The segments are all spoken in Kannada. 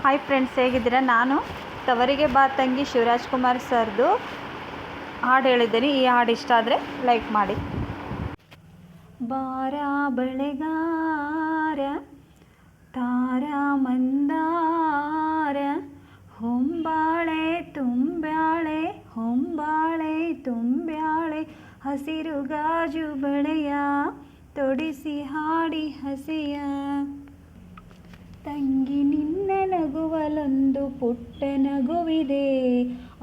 ಹಾಯ್ ಫ್ರೆಂಡ್ಸ್, ಹೇಗಿದ್ದೀರಾ? ನಾನು ತವರಿಗೆ ಬಾ ತಂಗಿ ಶಿವರಾಜ್ಕುಮಾರ್ ಸರ್ದು ಹಾಡು ಹೇಳಿದ್ದೀನಿ. ಈ ಹಾಡು ಇಷ್ಟ ಆದರೆ ಲೈಕ್ ಮಾಡಿ. ಬಾರ ಬಳೆಗಾರ ತಾರ ಮಂದಾರ ಹೊಂಬಾಳೆ ತುಂಬ್ಯಾಳೆ ಹೊಂಬಾಳೆ ತುಂಬ್ಯಾಳೆ ಹಸಿರು ಗಾಜು ಬಳೆಯ ತೊಡಿಸಿ ಹಾಡಿ ಹಸಿಯ ತಂಗಿ ನಿನ್ನ ನಗುವಲೊಂದು ಪುಟ್ಟ ನಗುವಿದೆ,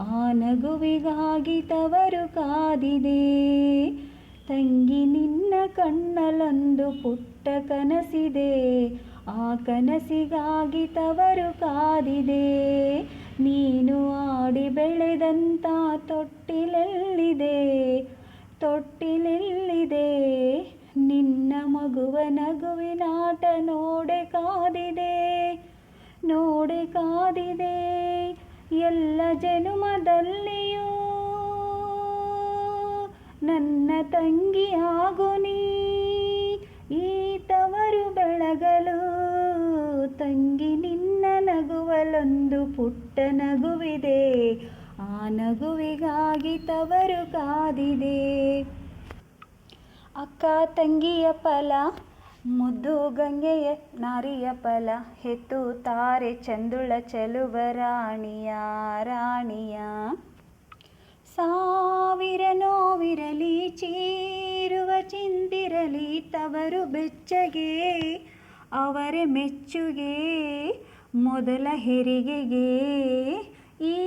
ಆ ನಗುವಿಗಾಗಿ ತವರು ಕಾದಿದೆ. ತಂಗಿ ನಿನ್ನ ಕಣ್ಣಲೊಂದು ಪುಟ್ಟ ಕನಸಿದೆ, ಆ ಕನಸಿಗಾಗಿ ತವರು ಕಾದಿದೆ. ನೀನು ಆಡಿ ಬೆಳೆದಂಥ ತೊಟ್ಟಿಲೆಲ್ಲಿದೆ ತೊಟ್ಟಿಲೆಲ್ಲಿದೆ, ನಿನ್ನ ಮಗುವ ನಗುವಿನಾಟ ನೋಡೆ ಕಾದಿದೆ ನೋಡೆ ಕಾದಿದೆ. ಎಲ್ಲ ಜನುಮದಲ್ಲಿಯೂ ನನ್ನ ತಂಗಿಯಾಗು ನೀ, ಈ ತವರು ಬೆಳಗಲು. ತಂಗಿ ನಿನ್ನ ನಗುವಲೊಂದು ಪುಟ್ಟ ನಗುವಿದೆ, ಆ ನಗುವಿಗಾಗಿ ತವರು ಕಾದಿದೆ. ಅಕ್ಕ ತಂಗಿಯ ಫಲ ಮುದ್ದು ಗಂಗೆಯ ನಾರಿಯ ಫಲ, ಹೆತ್ತು ತಾರೆ ಚಂದುಳ ಚೆಲುವ ರಾಣಿಯ ರಾಣಿಯ. ಸಾವಿರ ನೋವಿರಲಿ ಚೀರುವ ಚಿಂತಿರಲಿ ತವರು ಬೆಚ್ಚಗೆ, ಅವರೇ ಮೆಚ್ಚುಗೆ ಮೊದಲ ಹೆರಿಗೆಗೆ. ಈ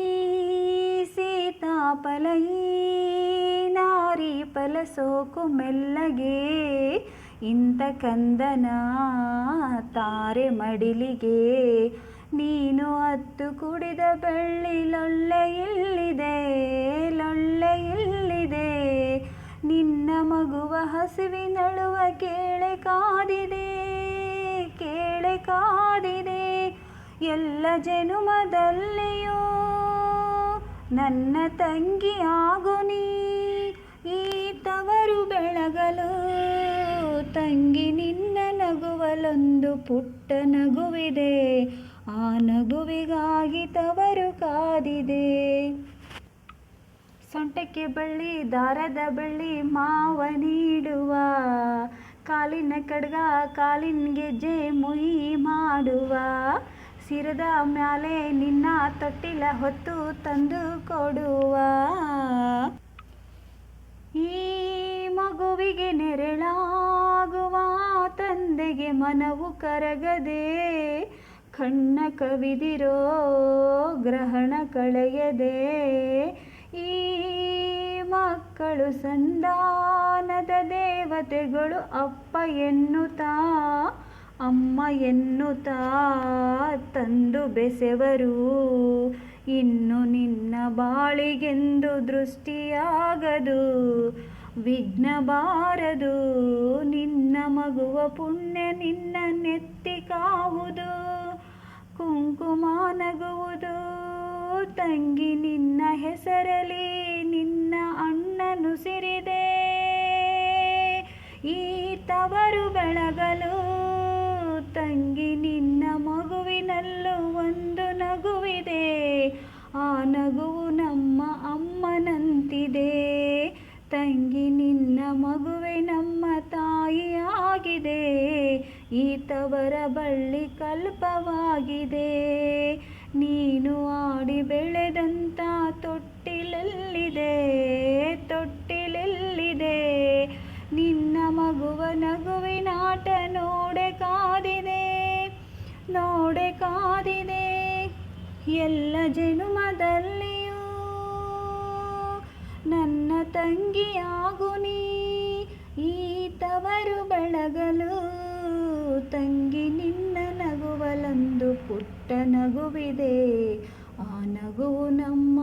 ಸೀತಾಫಲ ಈ ನಾರಿ ಫಲ ಸೋಕು ಮೆಲ್ಲಗೆ, ಇಂಥ ಕಂದನ ತಾರೆ ಮಡಿಲಿಗೆ. ನೀನು ಅತ್ತು ಕುಡಿದ ಬೆಳ್ಳಿ ಲೊಳ್ಳೆ ಇಲ್ಲಿದೆ ಲೊಳ್ಳೆ ಇಲ್ಲಿದೆ, ನಿನ್ನ ಮಗುವ ಹಸಿವಿನಳುವ ಕೇಳೆ ಕಾದಿದೆ ಕೇಳೆ ಕಾದಿದೆ. ಎಲ್ಲ ಜನುಮದಲ್ಲಿಯೂ ನನ್ನ ತಂಗಿಯಾಗು ನೀ, ಈ ತವರು ಬೆಳಗಲು. ತಂಗಿ ನಿನ್ನ ನಗುವಲೊಂದು ಪುಟ್ಟ ನಗುವಿದೆ, ಆ ನಗುವಿಗಾಗಿ ತವರು ಕಾದಿದೆ. ಸೊಂಟಕ್ಕೆ ಬಳ್ಳಿ ದಾರದ ಬಳ್ಳಿ ಮಾವ ನೀಡುವ, ಕಾಲಿನ ಕಡ್ಗ ಕಾಲಿನ ಗೆಜ್ಜೆ ಮುಯಿ ಮಾಡುವ, ಸಿರದ ಮ್ಯಾಲೆ ನಿನ್ನ ತೊಟ್ಟಿಲ ಹೊತ್ತು ತಂದು ಕೊಡುವ. ಈ ಮಗುವಿಗೆ ನೆರಳಾಗುವ ತಂದೆಗೆ ಮನವು ಕರಗದೆ, ಕಣ್ಣ ಕವಿದಿರೋ ಗ್ರಹಣ ಕಳೆಯದೆ. ಈ ಮಕ್ಕಳು ಸಂಧಾನದ ದೇವತೆಗಳು, ಅಪ್ಪ ಎನ್ನುತ್ತಾ ಅಮ್ಮ ಎನ್ನುತ್ತಾ ತಂದು ಬೆಸೆವರು. ಇನ್ನು ನಿನ್ನ ಬಾಳಿಗೆಂದು ದೃಷ್ಟಿಯಾಗದು, ವಿಘ್ನ ಬಾರದು. ನಿನ್ನ ಮಗುವ ಪುಣ್ಯ ನಿನ್ನ ನೆತ್ತಿ ಕಾಹುದು, ಕುಂಕುಮ ನಗುವುದು. ತಂಗಿ ನಿನ್ನ ಹೆಸರಲಿ ನಿನ್ನ ಅಣ್ಣನುಸಿರಿದೆ, ಈ ತವರು ಬೆಳಗಲು. ತಂಗಿ ನಿನ್ನ ಮಗುವಿನಲ್ಲೂ ಒಂದು ನಗುವಿದೆ, ಆ ನಗುವು ನಮ್ಮ ಅಮ್ಮನಂತಿದೆ. ತಂಗಿ ನಿನ್ನ ಮಗುವೆ ನಮ್ಮ ತಾಯಿಯಾಗಿದೆ, ಈ ತವರ ಬಳ್ಳಿ ಕಲ್ಪವಾಗಿದೆ. ನೀನು ಆಡಿ ಬೆಳೆದಂಥ ತೊಟ್ಟಿಲೆಲ್ಲಿದೆ ತೊಟ್ಟಿಲೆಲ್ಲಿದೆ, ನಿನ್ನ ಮಗುವ ನಗುವಿನಾಟ ನೋಡೆ ಕಾದಿದೆ ನೋಡೆ ಕಾದಿದೆ. ಎಲ್ಲ ಜನುಮದಲ್ಲಿಯೂ ನನ್ನ ತಂಗಿಯಾಗು ನೀ, ಈ ತವರು ಬೆಳಗಲು. ತಂಗಿ ನಿನ್ನ ನಗುವಲೊಂದು ಪುಟ್ಟ ನಗುವಿದೆ, ಆ ನಗುವು ನಮ್ಮ